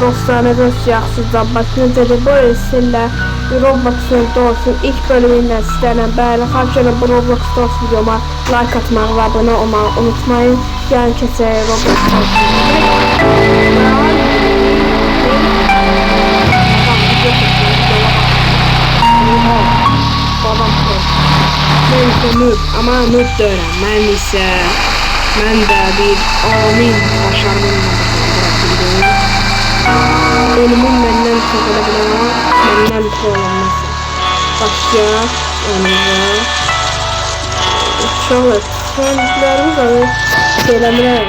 dostlarınız hoş yaxşıca başınızda bu sizlə Roblox'un doğrusu ilk bölümündən sizlərlə bəli xarşıda bu Roblox Stars videoma like atmağı və abunə olmağı unutmayın. Yəni keçək Roblox ama noob deyirəm. Mən də bir amin başarımla başardım. Ölümün məndən çox ola bilər, məndən çoğalanması. Başlayaq, onunla. Uşaqlar, söndüklərimiz alı şeyləmirəm.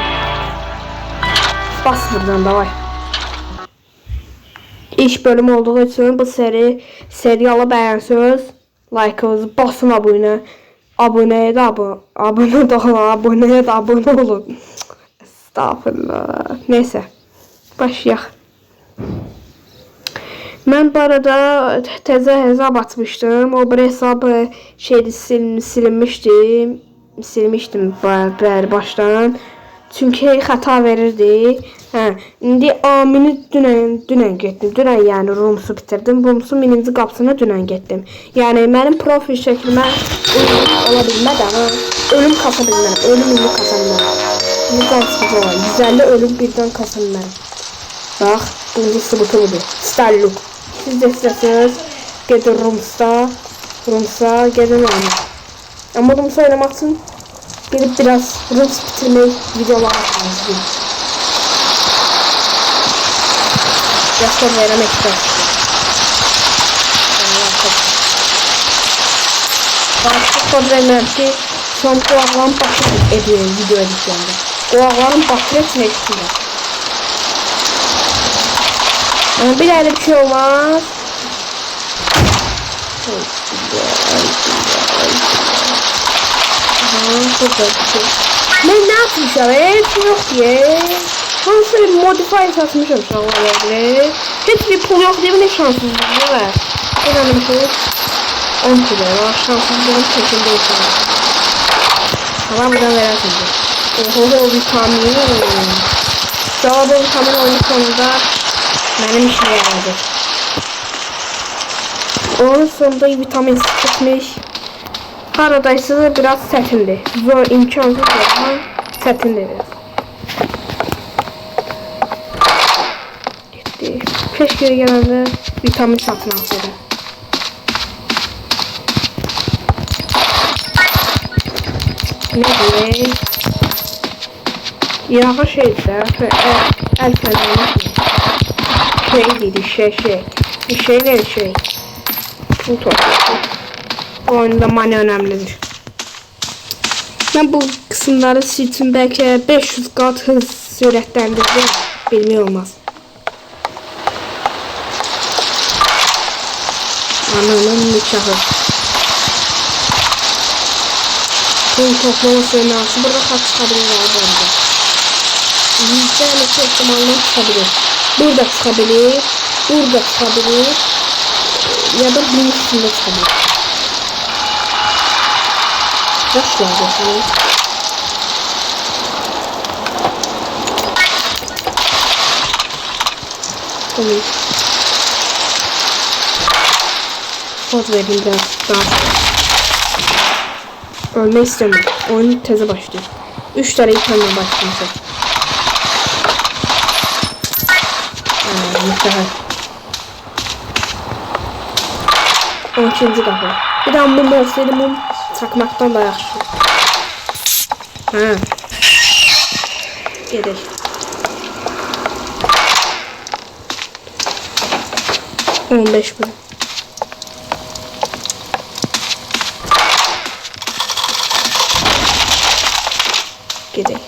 Bas buradan, davay. İlk bölüm olduğu için bu serialı bəyənsiniz. Like'ınızı basın abunə. Abunəyə də abunə olun. Estağfurullah. Neyse. Başlayaq. Mən bu arada təzə hesab açmışdım. O bir hesab silmişdim baştan. Çünkü xəta verirdi. İndi amini dünən getdim. Dünən yəni Rooms'u bitirdim. Rooms'un birinci qapısına dünən getdim. Yəni mənim profil şəklimə uyğun ola bilmədi ama ölüm kasa bilmərəm. Ölüm indi kasa bilmərəm. Bu qansız olan 150 ölüm birdən kasa bilmərəm. Bax, birinci sübutu budur. Starlook. Siz de istəsəniz gedin Rooms'a gedin yani. Ama Rooms'a oynamaq üçün gelip biraz Rooms bitirmeyi videolar atmalıyım. Yaşlar verəm ekran. Başka kod vermem ki son kulaklarım bakır ediyor video edisyonda. Kulaklarım bakır etmek istiyor. Bir öyle bir şey olmaz. Ben ne yapmışım? Hiç yok diye. Hansı bir modify satmışım şu an olabilir. Hiç bir pul yok diye bir ne şanssızlığı var. İnanın ki 10 kilo var. Şanssızlığın peşinde insanlar. Ama buradan verersin. Oho vitamin. Cevabı vitamin oyun sonunda benim işime yaradı. Onun sonunda vitamin sıkışmış. Paradise biraz çetindi. Zor, imkansız ama çetindi biraz. Gitti. Keşke genelde vitamin satın alsaydım. Ne diyeyim? Yağı şeydi. El feneri dedi şey. Bu toplu. Bu oyunda mani önemlidir. Ben bu kısımları sildim belki 500 kat hız sürətlendirdim. Bilmiyor olmaz. Ananın nikahı. Tüm toplama sönası burada kaç çıkabilir arada. %50 ihtimalle çıkabilir. Burada çıkabilir. Burada çıkabilir. Ya da bunun üstünde çıkabilir. Boş yazıyorsunuz. Tamam. Kod vereyim biraz daha. Ölmek istemiyorum. Oyun teze başlıyor. 3 tane itemle başlayacak. Muhtemelen. 12. kapı. Bir daha mum olsaydı mum çakmaktan da yaxşı. Gedək. On 15 bin. Gedək.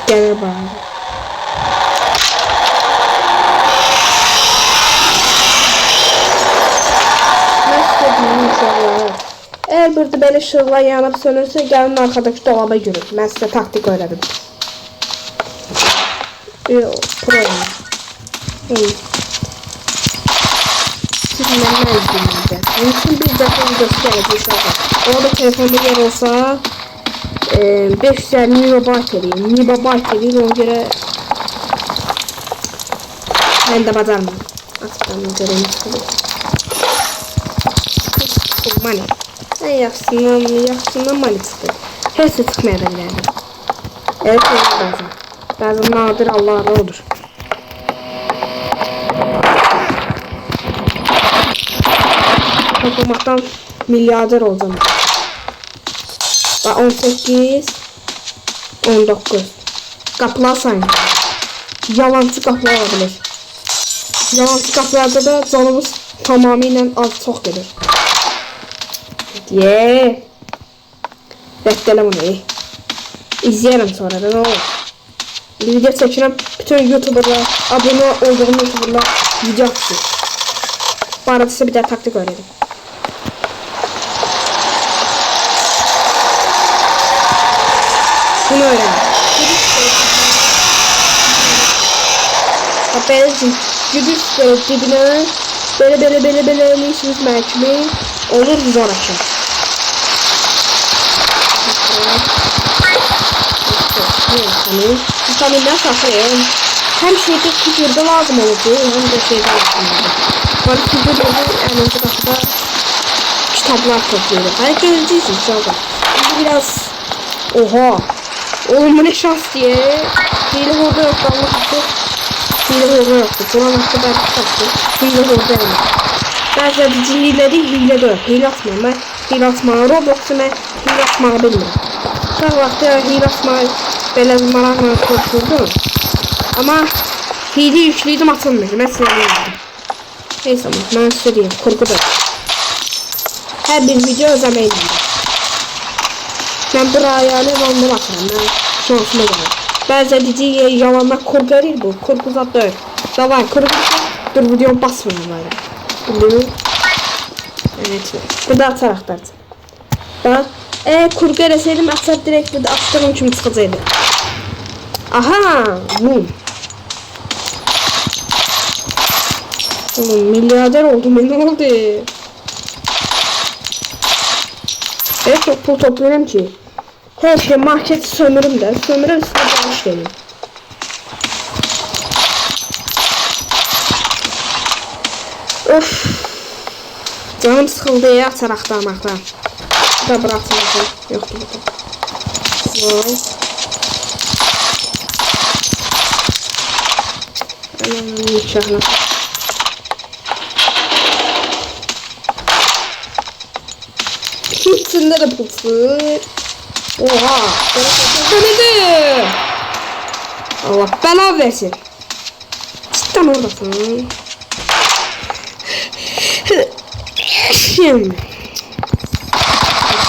Gəlir bana. Eğer burada böyle ışıqlar yanıb sönürsə, gəlin arkadakı dolaba görün. Mən sizə taktik öyrədim. Pro. Siz məndən izləyəcəksiniz. Bunun üçün bir dəfə videosu gələcək. Orada telefonda yer olsa 550 megabayt edir. Megabayt edir. Ona görə mən də bacarmam. Açıqdan görəyim çıxılır. Mani. Ən yaxşısından mani çıxdı. Heç də çıxmaya da bilərdim. Evet, bazen. Bazen nadir Allah'da olur. Toplamaktan milyarder olacağım. 18 19 Kapılar sayın. Yalancı kapılar olabilir. Yalancı kapılarda da canımız tamamıyla az çok gelir. Yeee. Bekleyelim onu. İzleyelim sonra da ne olur. Video çekirəm. Bütün YouTuber'lar, abone olduğum YouTuber'lar video atıyor. Bu arada size bir daha taktik öğredim. Bunu öğrenin. Böylece güdüş böyle dibine böyle işimiz məhkimi olur zor açın. Vitaminler saklayın. Hem şeyde figürde lazım oldu hem de şeyde lazım oldu. Bana figürde en önce başta kitaplar topluyorum. Hani göreceksiniz inşallah. Şimdi biraz oha. Oğlum bu ne şans diye. Hile orada yok. Hile orada yoktu. Sonra başta ben kitaptım. Hile orada yok. Bazı hile de yok. Hile atmıyorum ben. Hile atmıyorum. Roblox'u ben hile atmayı bilmiyorum. Her vaxtı hile atmayı belə maraqla korkurdum. Amma hile yüklüydüm atılmıyordu. Mən sinirliydim. Neyse ama mən size diyeyim. Korkudur. Hər bir video özəməydim. Mən buraya ondan atıram. Mən şansıma gəlir. Bəzən dediği yalanlar korku erir bu. Korku zat deyil. Davay korku dur videomu basmıyorum böyle. Bildin mi? Evet. Burada ataraq derdi. Bak. Korku ereseydim açar direkt burada açtığım kimi çıxacaqdı. Aha! Mum. Oğlum milyarder oldum ben, ne oldu? Evet çok pul topluyorum ki. Her şey marketi sömürüm de. Sömürüm size yanlış geliyor. Of. Canım sıkıldı ya açaraktan. Da bıraktım. Yoktu burada. Wow. Nişanlı. İçinde de pulsur. Oha. Denedim. Allah bela versin. Cidden oradasın. Şimdi.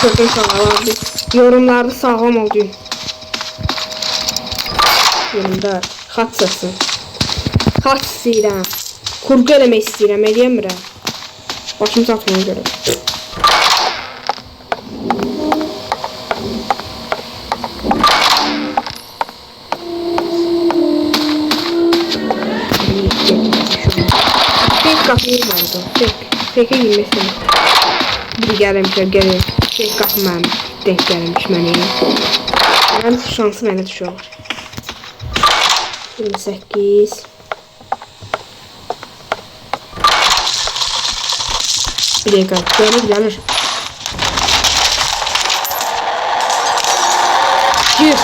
Çok sağlam abi. Yorumlarda sağlam oldu. Yorumda xat səsi. Xat istəyirəm. Kurgu eləmək istəyirəm, eləyəmirəm. Başım çatmaya görə. Fake qapıyı vardı. Fake'e girməsin. Bir gəlim. Fake qapı mənim denk gəlmiş mənə. Mənim şansı mənə düşür. 28 Bir dakika gelir. Gir.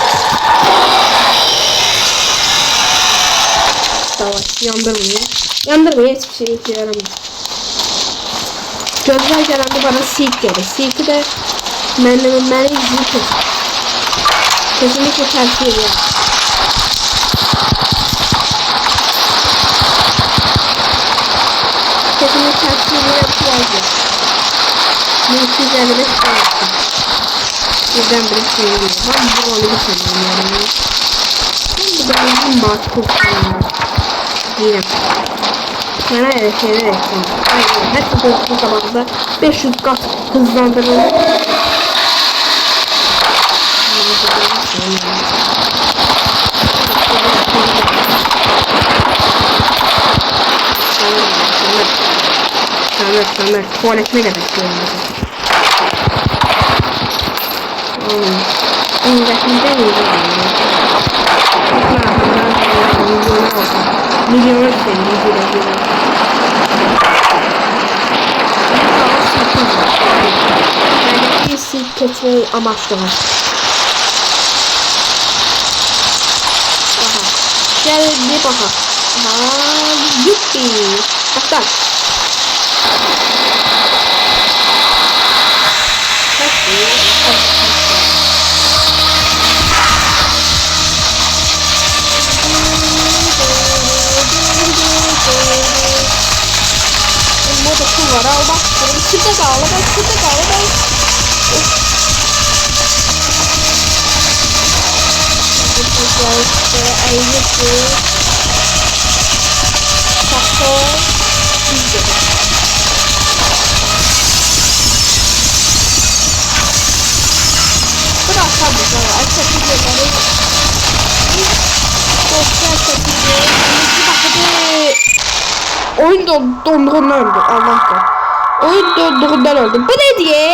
Tamam, yandırmayın hiçbir şey işe yaramıyor. Gözler gelende bana silk gelir. Silk'i de beni izini kesinlikle tercih ediyorum. Kesinlikle tercih ediyorum. Mümkün üzerinde çıkan yaptım. Birden biri söylüyor. Ben bu rolü sanıyorum. Bu da bizim makul sanıyorum. Yine. Bana öyle şeyler ekledim. Aynen. Her bu zamanda 500 kat hızlandırılır. Samet. Tuvaletine kadar koyuyorum. İngilizcəndə milyon keçmək amaçlı var. Gəl bir baxaq. Yuppi. Başlar. Burada su var. Al bak. Şurada kaldı. Bak şurada kaldı. Bak. Böyle eğilirdi. Sakso. İzledi. Bu da sabır var. Açık videoları. Dostlar çekildi. Oyun donduğundan öldü. Allah'tan. Oyun donduğundan öldü. Bu ne diye?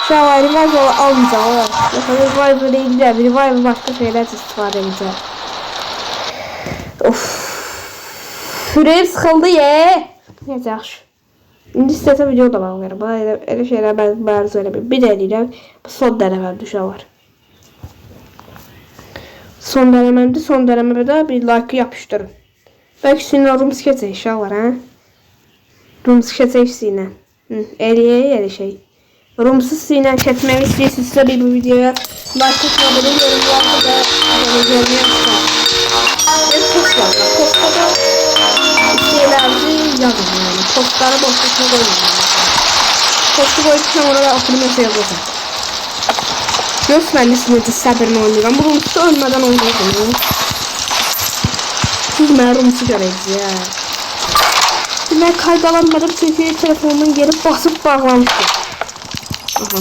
Şu an revival almayacağım. Revival değil de revival başka şeyler istifade edeceğim. Of. Sürem sıkıldı ye. Neyse yaxşı. İndi istəsə video da bağlayırım. Elə şeylər mən söyləməyim. Bir də deyirəm. Son dənəməm düşə var. Son dənəməmdir. Son dənəməmdə bir like yapışdırın. Belki senin room sketch eşya var ha? Room sketch eşyayla. Eliye şey. Roomsuz sinə çəkməyi istəyirsinizsə bir bu videoya like etməyi, yorumlarda da görməyi unutmayın. Ve post var. Postada şeylərinizi yazın yani. Postları boşluqla qoymayın. Postu qoydukdan oraya oturum mesaj yazın. Göstərməlisiniz necə səbirlə oynayıram. Bu roomsuz ölmədən oynayıram. Siz mənə roomsuz görəcəksiniz ya. Ben kaydalanmadım çünkü telefonumun yeri basıp bağlamıştı. Aha.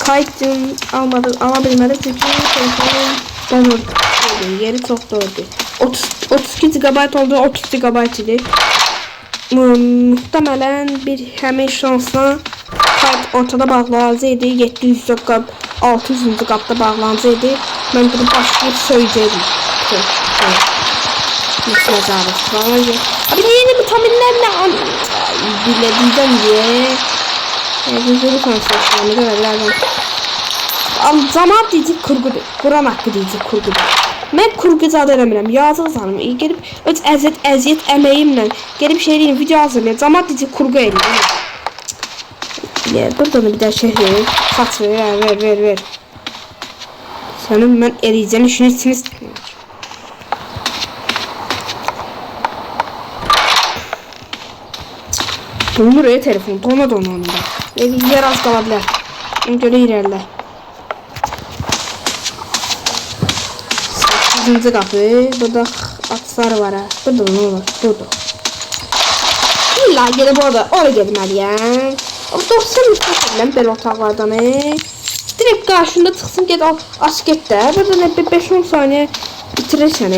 Kayıtım alabilmedim çünkü telefonum ben orada yeri çok doğru. 32 GB oldu, 30 GB idi. Muhtemelen bir həmin şansla kayıt ortada bağlanacaqdı. 700 GB, 600 GB bağlanacaqdı. Ben bunu başlayıp söyleyəcəydim. Nasıl yazarız falan ya. Abi yeni vitaminlerle bilediğinden diye. Güzel konuşuyoruz görevlerden. Zaman diyecek kurgudur. Kur'an hakkı diyecek kurgudur. Ben kurgu zaten emirəm. Yazıq sanırım. Gelip öz əziyyət əməyimlə gelip şeylerin video hazırlayıb. Zaman diyecek kurgu eləyim. Buradan bir daha şey verir. Kaç ver. Senin ben eləyəcəm işini içiniz. Donur ya telefon. Dona onda. Yer az qalabilir. Ona görə irələ. 8-ci qapı. Burada açsar var ha. Burada ne olur? Burada. İlla gelip oraya getməliyəm. Dostum istəyirəm belə otaqlardan. Direkt qarşında çıxsın get aç get də. Burada ne 5-10 saniyə bitirirsən.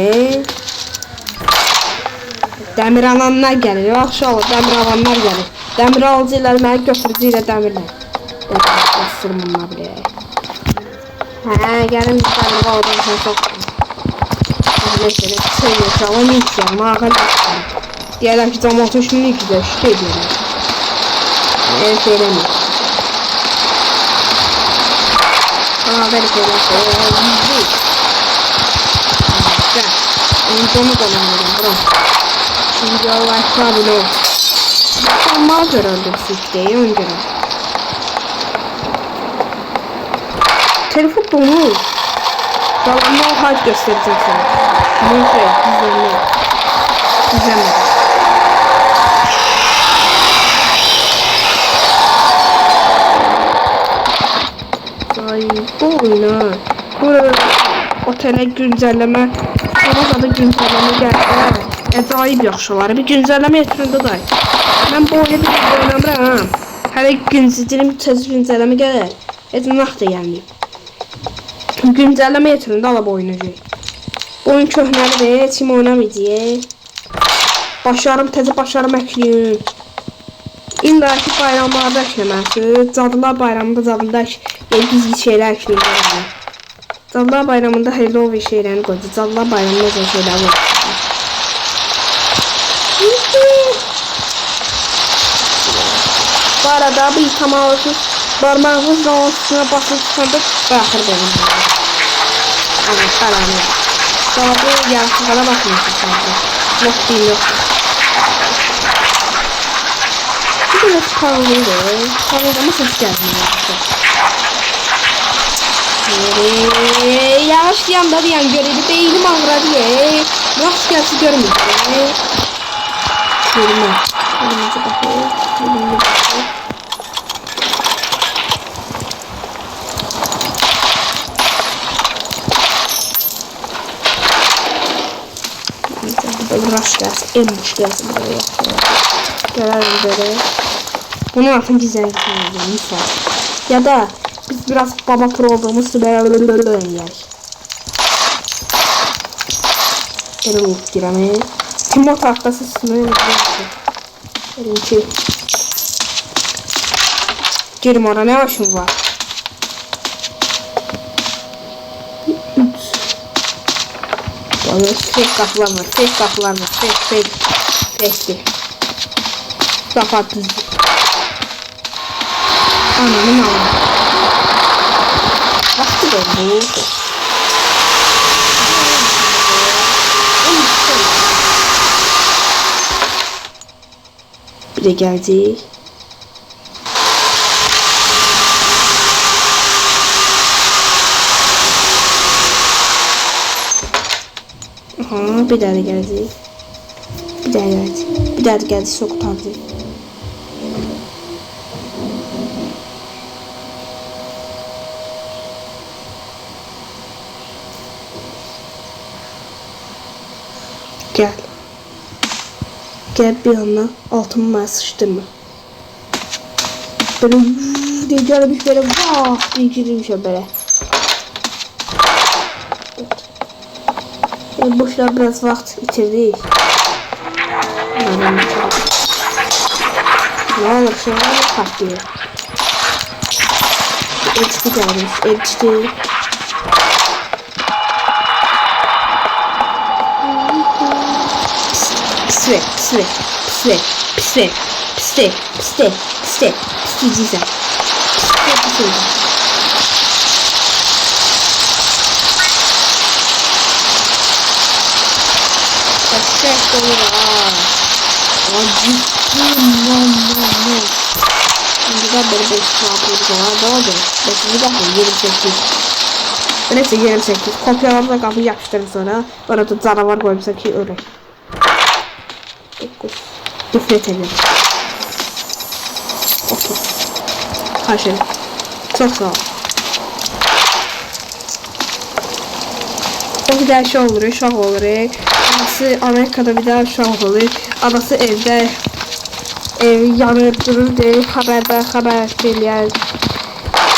Dəmir alanlar gəlir. Yaxşı olur, dəmir alanlar gəlir. Dəmir alıcılar məni götürücü ilə dəmirlər. Basırım bunlar bile. Gəlin dəmir alıcılar çox. Mesela şey yaşalan ilk ya, mağal yaşalan. Deyərlər ki, cəmaatın şimdi güzel şey deyərlər. Söyləmir. Belə şeylər yüzlük. Gəl. Onu donu dolanıyorum, buram. Şimdi Allah kabul ol. Mükemmel görüldü sikteyi ön göre. Telefon donur. Dalanma harf göstereceğim sana. Bu şey, düzenle. Ay bu oyuna. Burada otele güncelleme. Burada da güncelleme geldi. Acayip yaxşıları. Bir güncelleme yetirildi da. Ben bu oyunu bir oynamıram. Hələ güncelleme güncelleme gəlir. Heç vaxt da gəlməyib. Güncelleme yetirildi alab oynayacaq. Oyun köhnəlidir, heç kim oynamayacaq. Başarım, təzə başarım əkliyim. İllaki bayramlarda işləməsi. Cadılar bayramında cadılar gizli şeylər işləyirlər. Cadılar bayramında Halloween şeylərini qoydu. Cadılar bayramında da şeylər var. Bu arada bir tamamlarsız parmağınızla onun üstüne basıp çıkardık. Bırakır benim. Evet, karanlık. Cevabı yarışıklara bakmıyorsunuz sanki. Yok değil, yok. Bu biraz karanlıydı. Karanlığıma ses gelmiyor. Yavaş yanda bir yan göreydi. Beynim ağrıdı ya. Rast gelsi görmüyor. Görme. Görmece bakıyor. Görmece bakıyor. Rast gelsin. En boş gelsin buraya. Gelelim böyle. Bunun altın gizlerini koyalım. Misal. Ya da biz biraz baba pro olduğumuz böyle yerik. Böyle olup giremeyiz. Timo tahtası sınırı verin ki. Girim orada ne hoşum var. 3. Böyle fake kapılar var. Fake kapılar var. Fake. Kapat düzdü. Ananın anı. Vakti da bu. Bir de geldi. Aha, bir daha da geldi. Bir daha geldi. Bir daha da geldi. Çok tatlı. Gel. Gel bir anda altıma ben sıçtırma. Böyle diye gelmiş böyle vah diye girmiş ya böyle. Evet. Boşlar biraz vakit bitirdik. Ne olur şeyler patlıyor. Edişti gelmiş. Edişti. Pislik. Neyse 28. Kopyalarla kapıyı yapıştırdım sonra. Orada canavar koymuşsa ki öyle. 9. Nefret ederim. 30. Haşır. Çok sağ ol. O bir daha şey olur, uşaq olur. Anası Amerika'da bir daha uşaq olur. Anası evdə ev yanır durur deyir, xəbər eləyər.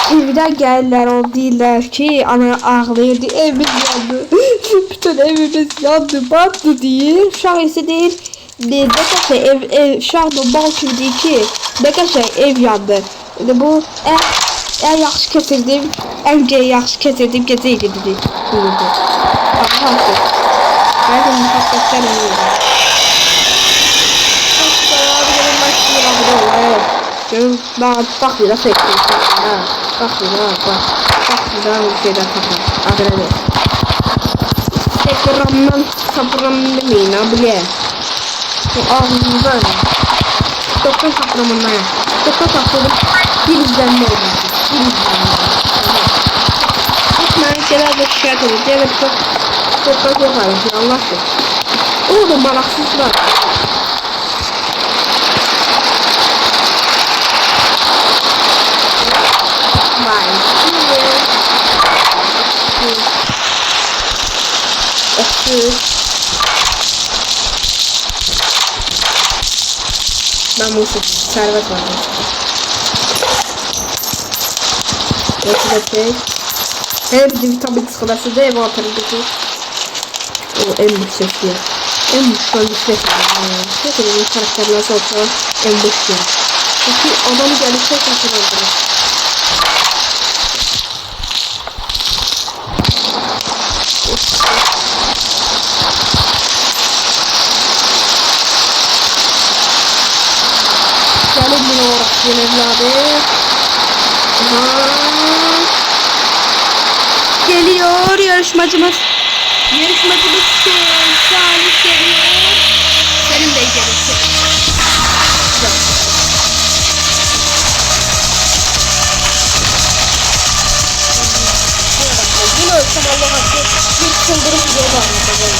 Evdə gəlirlər, o deyirlər ki, ana ağlayırdı, evimiz yandı. Bütün evimiz yandı, batdı deyir. Uşaq isə deyir, ne kadar ev uşaqla bal kimi deyir ki, ne kadar ev yandı. Bu en yaxşı keçirdim, en yaxşı keçirdim gecə idi dedi. Allah'ım. Belki muhabbetler oluyor. Görün bak biraz ekledim. Bak bir şeyden kapatın. Adına ver. Ekrandan kapıramın demeyin abile. Bu ağzından. Doktor kapıramından ya. Doktor kapıramın bir izlenme olması. Bir izlenme. Etmeyen şeyler de şikayet edin. Evet çok yaparım. Allah aşkına. O da malaksızlar. Ben bu servet var. Geçecek. Hem bizim vitamin sıkılası da ev altındaki. O en büyük seçti. En büyük şu an seçti. Seçti karakterler olsa en büyük. İki adam gelirse kesin öldürür. Gelin yine uğraşın evladı. Geliyor yarışmacımız. Yarışmacımız Salih geliyor. Senin de gelirsin. Yine ölsem Allah hakkı bir çıldırıp yol anlatacağım.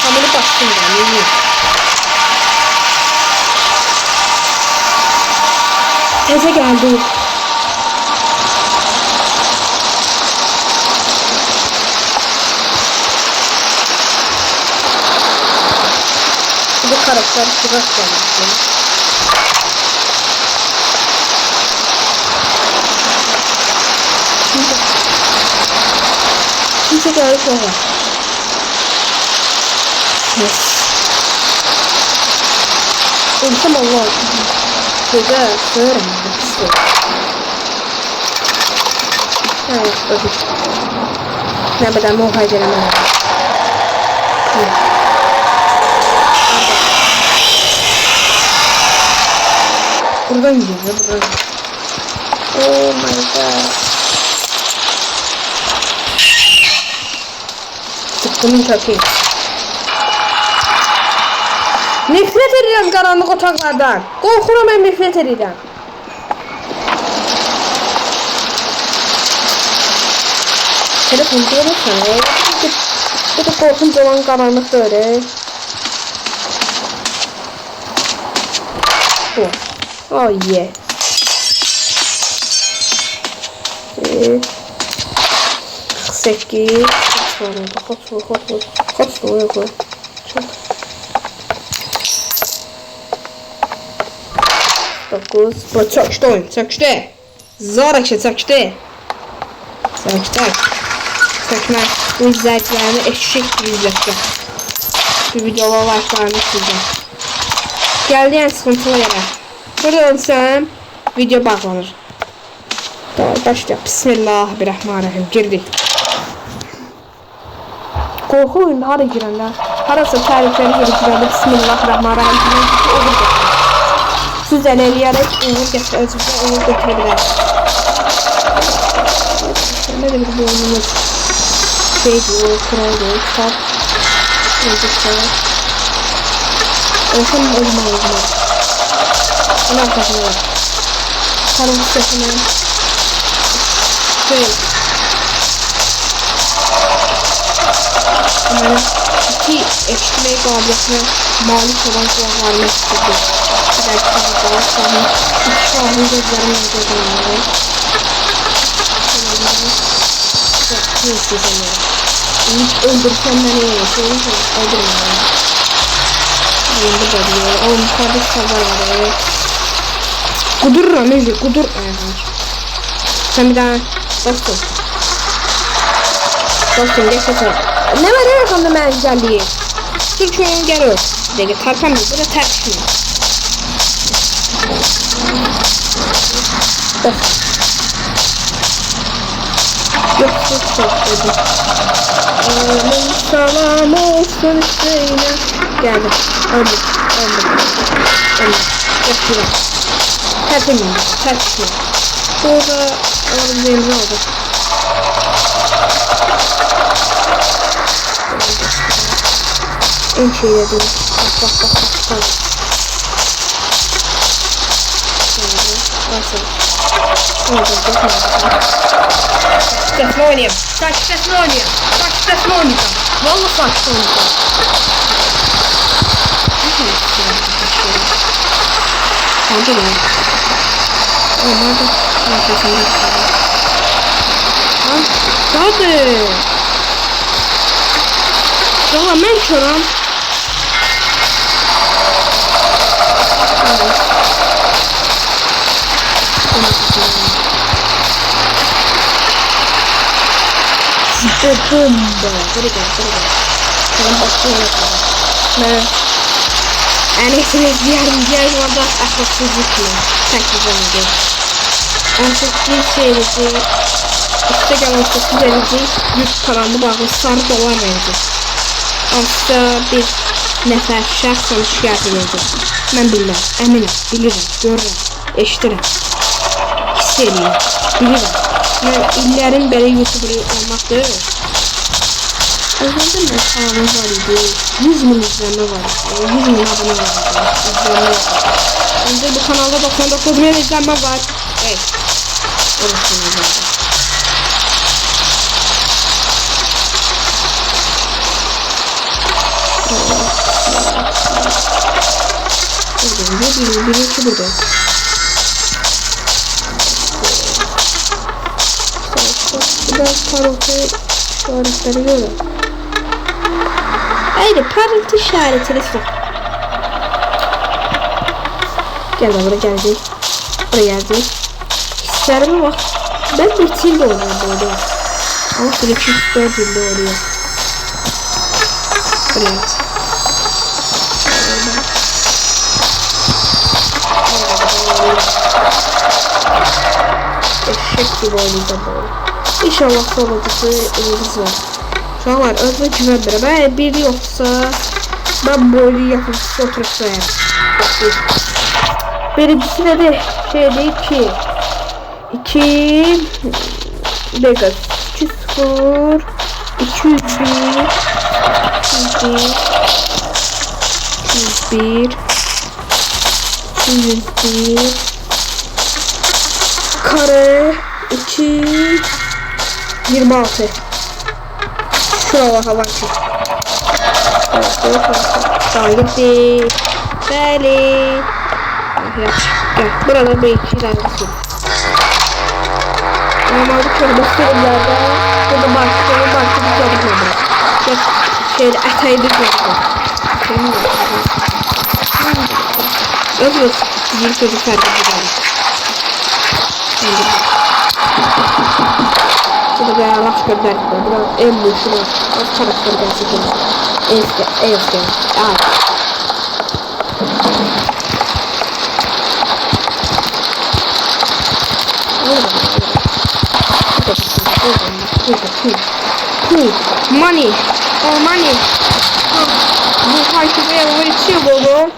Hamuru bastım ben, iyi. Teze geldi. Bu karakter sırak geldi. Kimse geldi sonra. Yes. Ölsem Allah. Güzel, söylerim. Evet, öldük. Ne bedel muhacireme. Buradan gidiyor, buradan. Oh my god. Çıktım çok iyi. Nefret edirəm qaranlıq otaqlardan. Qorxuram, mən nefret edirəm. Telefon görürsən, bu da qorxunc olan qaranlıqda öyle. Oh yeah. 48. Kaç var orada? Çok. 9. Bu çöküştü oyun. Çöküştü. Zor ki çöküştü. Çöküştü. Çökme. Bu izleyicilerini eşek gibi izleteceğim. Bu videolar like'larını isteyeceğim. Geldiğin sıkıntılı yere. Burada ölsem video bağlanır. Tamam başlayalım. Bismillahirrahmanirrahim. Girdik. Korku oyunda hara girenler. Harasa tarifleri girişlerinde Bismillahirrahmanirrahim. Siz eləyərək uğur gətirəcəkdə uğur götürə bilər. Nə də bir boynumuz şeydir, kuraldır, kitap, yazıqlar. Olsam ölümə olmaz. Bunu arkasına var. Karın səsindən şey. Mənə iki eşitmək qabiliyyətinə malik olan kulaqlarını istidir. Belki de şahın gözlerim gözlemleri. Neyse sanırım. Hiç öldürsem ben iyi yaşıyorum. Öldürmüyorum. Yeni geliyor. Oğlum kardeş sabahları. Kudururum Ece. Kudur. Sen bir daha bastın. Bastın geçelim. Ne var ya rakamda ben güzelliği. Türkiye'nin geliyor. Bir dakika tartamıyor. Bu da tartışmıyor. Bak. Yok dedi. Salam olsun Hüseyin'e. Geldim. Öldüm. Yok. Tertemiyor. Burada oğlum benim oldu. En şeyle değil. Bak. Nasıl? Saçma oynayayım. Saçma oynayayım. Vallahi saçma oynayacağım. Hadi lan. Onlar da arkasında. Hadi. Daha ben çoram. Bomba. Obrigado. Vamos başlayalım. Ben enesiniz diğer orada akılsızlıkla teklifimdi. Artık bir şeydi. İşte gelen çok verici. 100 paramı bağlı sarı dolar verecek. Aslında bir nəfər şəxsən şikayət edəcək. Mən bilməm, əminəm, bilirəm, görürəm, eşidirəm, hiss edirəm, bilirəm. Mən illərin belə YouTuber olmaqdır. Özümdə mən kanalım var idi, 100 min izlənmə var idi, 100 min abunə var idi, izlənmə var idi. Öncə bu kanalda 99 min izlənmə var. Ey, orası izlənmə. Birinci burada. Biraz parıltı işaretleri görüyorum. Haydi parıltı işaretleri sok. Gel de buraya geldik. Buraya geldik. Hislerime bak. Ben bir tilde oluyorum böyle. Ama bir 204 tilde oluyor. Buraya git. Eşek gibi oynayacağım böyle. İnşallah sonrası elimiz var. Şu an var özür güvenmiyorum. Eğer biri yoksa ben bu oyunu yapıp oturup sayarım. Birincisine de şey değil ki 2 Vegas 2-0 201 201 kare 2 26 şuraya hava ki. Evet, tamam gitti. Beli. Gel. Burada bir iki tane var. Normalde şöyle gösterimlerde burada başka bir canım var. Gel. Şöyle ataydı göster. Öbür bir çocuk kardeşi. Burada bir araç gönderdik. Burada en büyüsünü az karakter gerçekten. Eski. Evet. Money. Oh money. Bu haykırmaya uğraşıyor baba.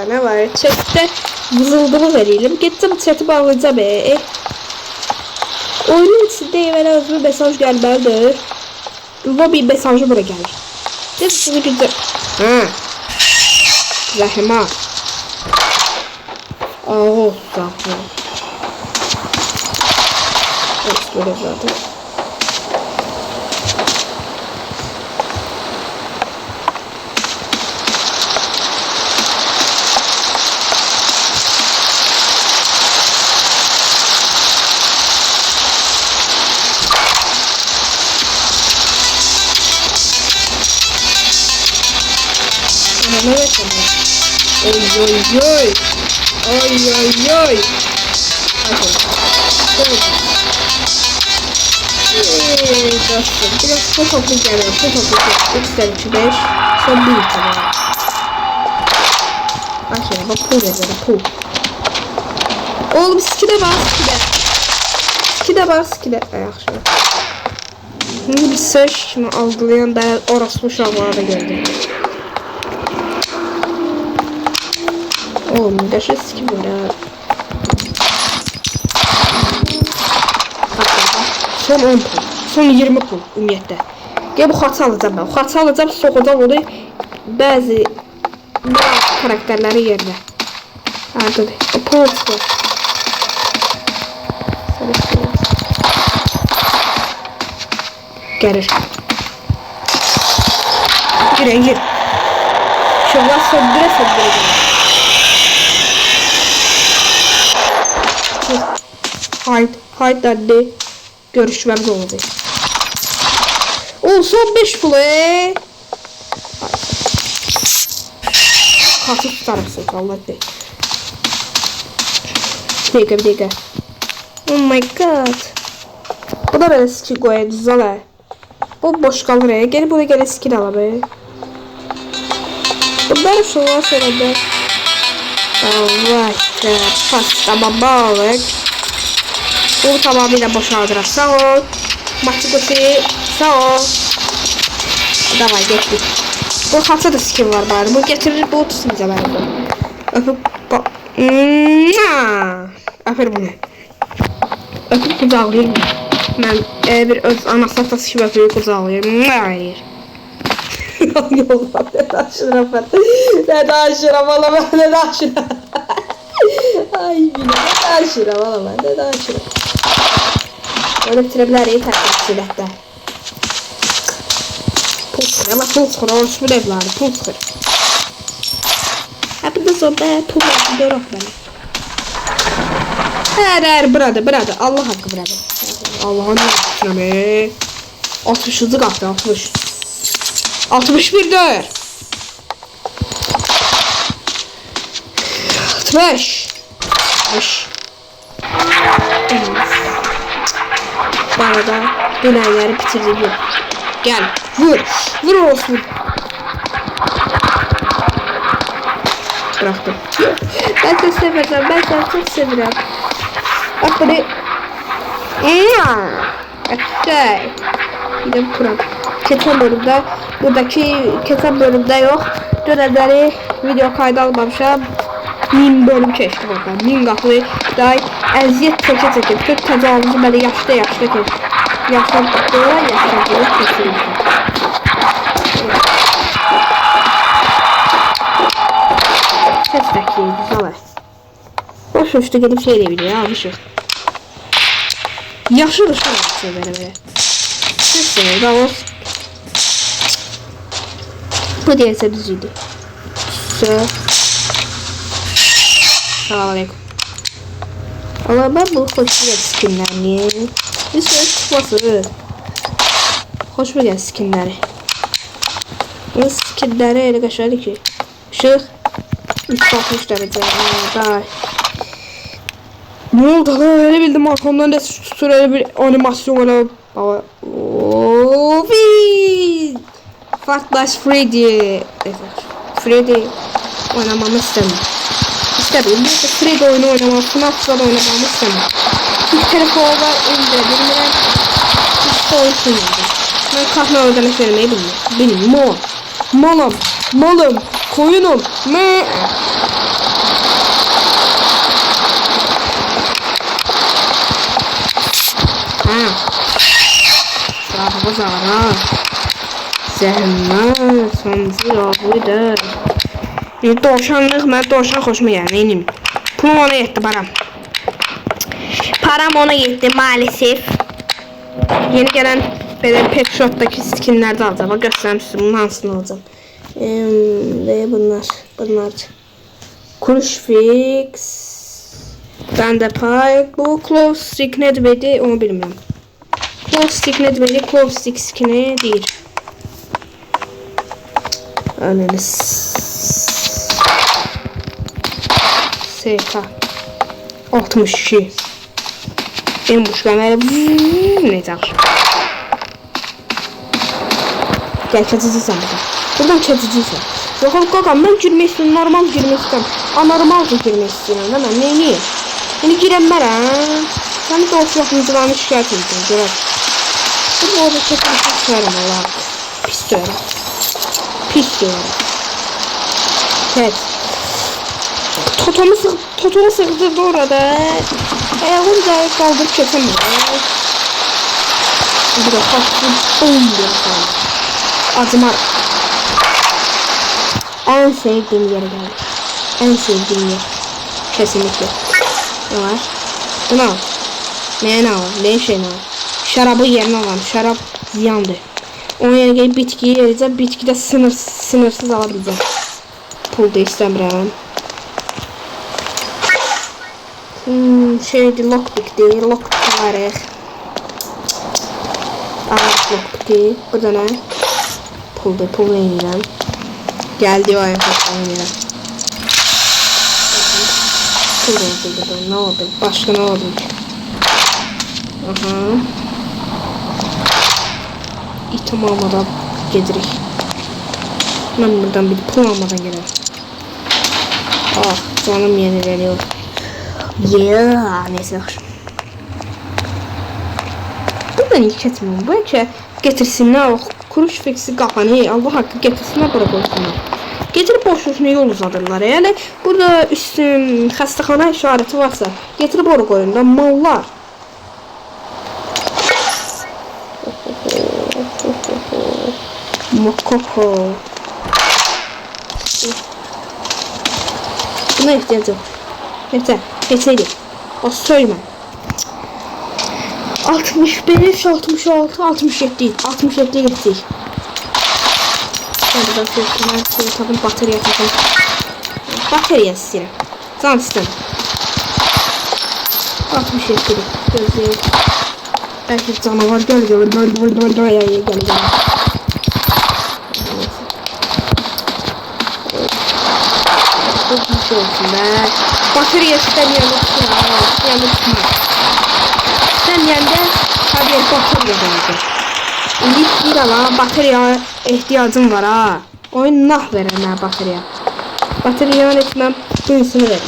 Ne var? Chatte vızıldımı verelim. Gittim chat'i bağlayacağım. Oyunun içinde evvel özgür mesaj gelmelidir. Lobby mesajı buraya gelir. Sizi güzel. Zahima. Oh zahima. Evet böyle zaten. Evet oy. Dostum biraz bu toplu geliyor. Bu toplu geliyor. 3 5 son 1 tane. Bak pul yazıyor pul. Oğlum skide bas skide. Yaxşı. Bir söz kimi algılayan da orası uşaqlara da geldi. Oğlum daşı sikim var. Son 10 pul. Son 20 pul ümumiyyətlə. Gel bu xaçı alacağım ben. Xaçı alacağım, soxacağım onu bəzi karakterləri yerinə. Dur. O pul çıxır. Gəlir. Gir. Şunlar söndüre gəlir. Haydi anne. Görüşmemiz oldu. Son 5 pul. Kasıp tutarsın vallahi. Bir dakika. Oh my god. Bu da böyle skin koyacağız ala. Bu boş kalır ya. Gel buraya gel skin ala be. Bunlar şunlar söyledi. Evet. Pasta babalık. Bu tamamıyla boşaldır. Sağ ol. Maçı koşuyu. Sağ ol. Davay geçtik. Bu hatta da skin var bari. Bu getirir bu tutsun bize bari bu. Öpüp bak. Aferin bunu. Öpüp kucağlayayım. Ben bir öz anasını da skin öpüp kucağlayayım. Hayır. Yollar neden şırafır. Neden şıraf olamaz. Neden şıraf. Ay bile neden şıraf olamaz. Neden şıraf. Öyle bitirebilir iyi terkip pul sıkır ama pul sıkır olmuş bu evladı pul sıkır. Hep de sonra pul yaptı dörok bana. Her burada Allah hakkı burada. Allah'ın ne 60 hızı kaptı 60. 61 dör. 65. 5. Bana da dönerleri bitirdim. Gel vur. Vur olsun. Bıraktım. Ben çok severim. Ben çok severim. Bak bunu. Okay. Gidelim kuram. Keçen bölümde buradaki keçen bölümde yok. Dönemleri video kayda almamışam. 1000 bölüm keçti bakalım. 1000 qapı day əziyyət çəkə bütün təcavüzü belə yaşda keçdi. Yaşdan sonra yaşdan keçirir. Sesdəki güzel. Boş uçtu gelip şey edebiliyor ya alışıq. Yaşlı ışıq yapsın böyle. Sesdəki daha olsun. Bu deyəsə düzüydü. Selamünaleyküm. Allah ben bu hoş bir skinlerini. Bir sürü çıkması. Hoş bir skinleri. Bu skinleri öyle kaçardı ki. Işık. 360 derece. Daha. Ne oldu lan öyle bildim arkamdan da süreli bir animasyon öyle. Ooooooo. Farklaş Freddy. Freddy oynamamı istemiyorum. İstemiyorum. Neyse Freddy oyunu oynamam. FNAF'da oynamamı istemiyorum. İlk telefonda bilmiyorum. İşte oyun oynuyorum. Ben kahve ödenek vermeyi bilmiyorum. Benim malım, koyunum, me. Sağ zara. Zəhmət, sancı yağlıdır. Dovşanlıq, mən dovşan xoşuma gəlir, neyim? Pulum ona yetti param. Param ona yetti maalesef. Yeni gələn belə Pet Shop'daki skinlərdə alacağım. Bak göstərmişdim, bunun hansını alacağım. Bunlar. Crucifix. Bende pay. Bu Clove Stick ne demedi onu bilmiyorum. Clove Stick ne demedi? Clove Stick skin'i değil. Analiz. SK 62. En boş kamera neyse. Gel keçiciysen buradan keçiciysen. Yok kakam ben girmek istiyorum, normal girmek istiyorum. Anormal da girmek istiyorum değil mi? Neyini? Yeni giremem. Sen de olsun yapımcılarını şikayet edeceğim. Görer. Bu orada keçiciysen söylerim Allah. Pis söylerim. Evet. Totonu sıktırdı orada. Ayağını da kaldırıp kesemiyor. Bir de kalktı. Olmuyor falan. Acımar. En sevdiğim yere geldi. En sevdiğim yer. Kesinlikle. Ne var? Bu ne var? Ne var? Ne şey ne var? Şarabı yerine alalım. Şarap ziyandı. Onun yerine gelip bitkiyi vereceğim. Bitki de sınırsız alabileceğim. Pul da istemiyorum. Şeydi lockpick değil. Lockpick var ya. Lockpick değil. Burada ne? Pul yeniden. Geldi o ayaklarına. oldu. Ne oldu? Başka ne oldu? Aha. İtim almadan gedirik. Ben buradan bir pul almadan gelirim. Ah canım yenileniyor. Yeah, neyse yaxşı. Buradan ilk etmiyorum. Belki getirsinler o kuruş fiksi kapanı. Allah hakkı getirsinler bura koysunlar. Getirip boşluğuna yol uzadırlar. Yani burada üstün xəstəxana işareti varsa getirip oraya koyun da mallar. Mokoko. Buna ihtiyaç yok. Yeter. Geçelim. O söyleme. 65, 66, 67. 67'ye gittik. Ben burada sürtünler tabii batarya takın. Batarya istedim. Can istedim. 67 gözleyim. Belki canavar gel. Bir şey olsun be. Batarya istemiyorum. Sen yende hadi batarya koyacağım. İndi bir ala batarya ihtiyacım var ha. Oyun nah verir ha batarya. Batarya etmem buyusunu verir.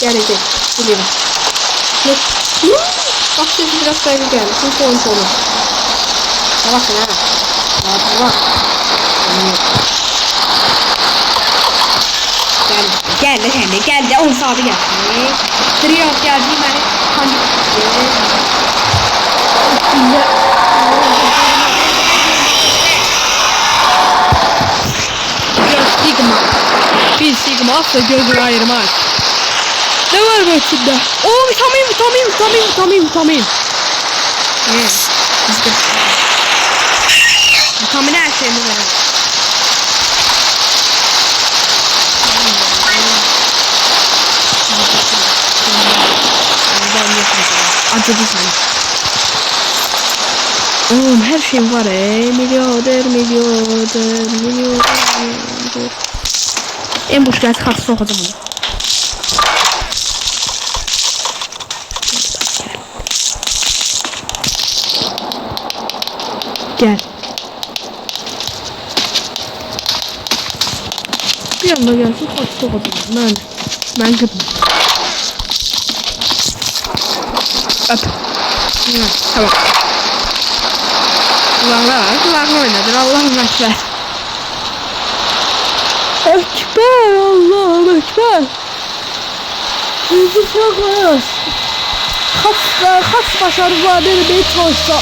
Gelecek biliyorum. Ne? Bak şimdi biraz saygı geldi. Çünkü oyun sonu. Bakın ha. Bak. Geldi 10 saati geldi. Triyot geldi beni hani bir sigma asla gözünü ayırmaz. Ne var bu içinde? Oo vitamin. Vitamin her şeyini verir. Acıdı sana. Oğlum her şeyim var milyoner. En boş gelse kartı sokacağım onu. Gel. Bir anda gelsin kartı sokacağım. Ben kıpım. Öp. Tamam. Kulağına oynadır. Allah'ım ekber. Allah'ım ekber. Bizi çok var. Kaç başarı var bir toysa.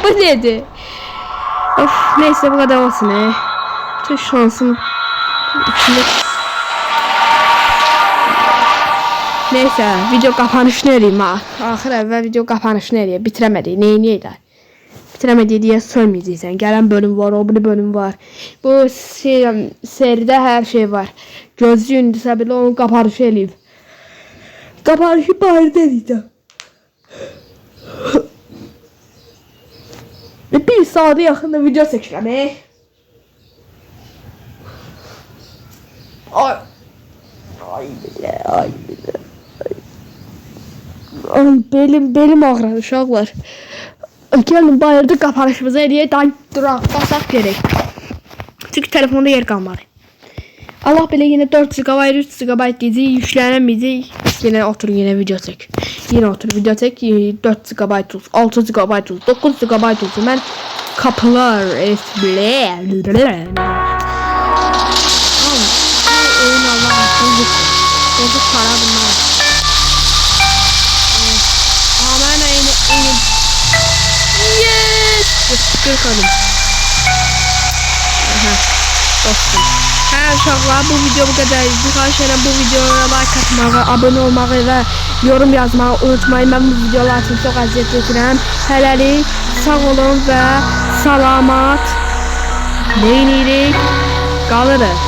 Bu neydi? Of neyse bu kadar olsun Çok şansım. Neyse video kapanışını edeyim ha. Axır əvvəl video kapanışını edeyim. Bitiremedik. Neyini de? Bitiremediği diye söylemeyeceksin. Gelen bölüm var, o bir bölüm var. Bu seride her şey var. Gözlüğün ise bile onun kapanışı edeyim. Kapanışı bari edeceğim. Bir saate yakında video çekeceğim Ay belim ağrır uşaqlar. Gelin bayırda kapanışımızı eləyək duraq basaq gerek. Çünkü telefonda yer kalmadı. Allah belə yine 4 GB 3 GB gecik yüklənəməyəcək. Yine otur yine video çek. Yine otur video çek. 4 GB olsun, 6 GB olsun, 9 GB olsun. Ben kapılar esbile. Oyun Allah'ım. Bozuk para bunlar. Aman ayını. Yes. Teşekkür xanım. Aha, dostum. Hə uşaqlar, bu video bu qədər idi. Xahiş edirəm bu videoya like atmağı, abunə olmağı və yorum yazmağı unutmayın. Mən bu videolar üçün çox əziyyət çəkirəm. Hələlik sağ olun və salamat. Neyirik? Qalırıq.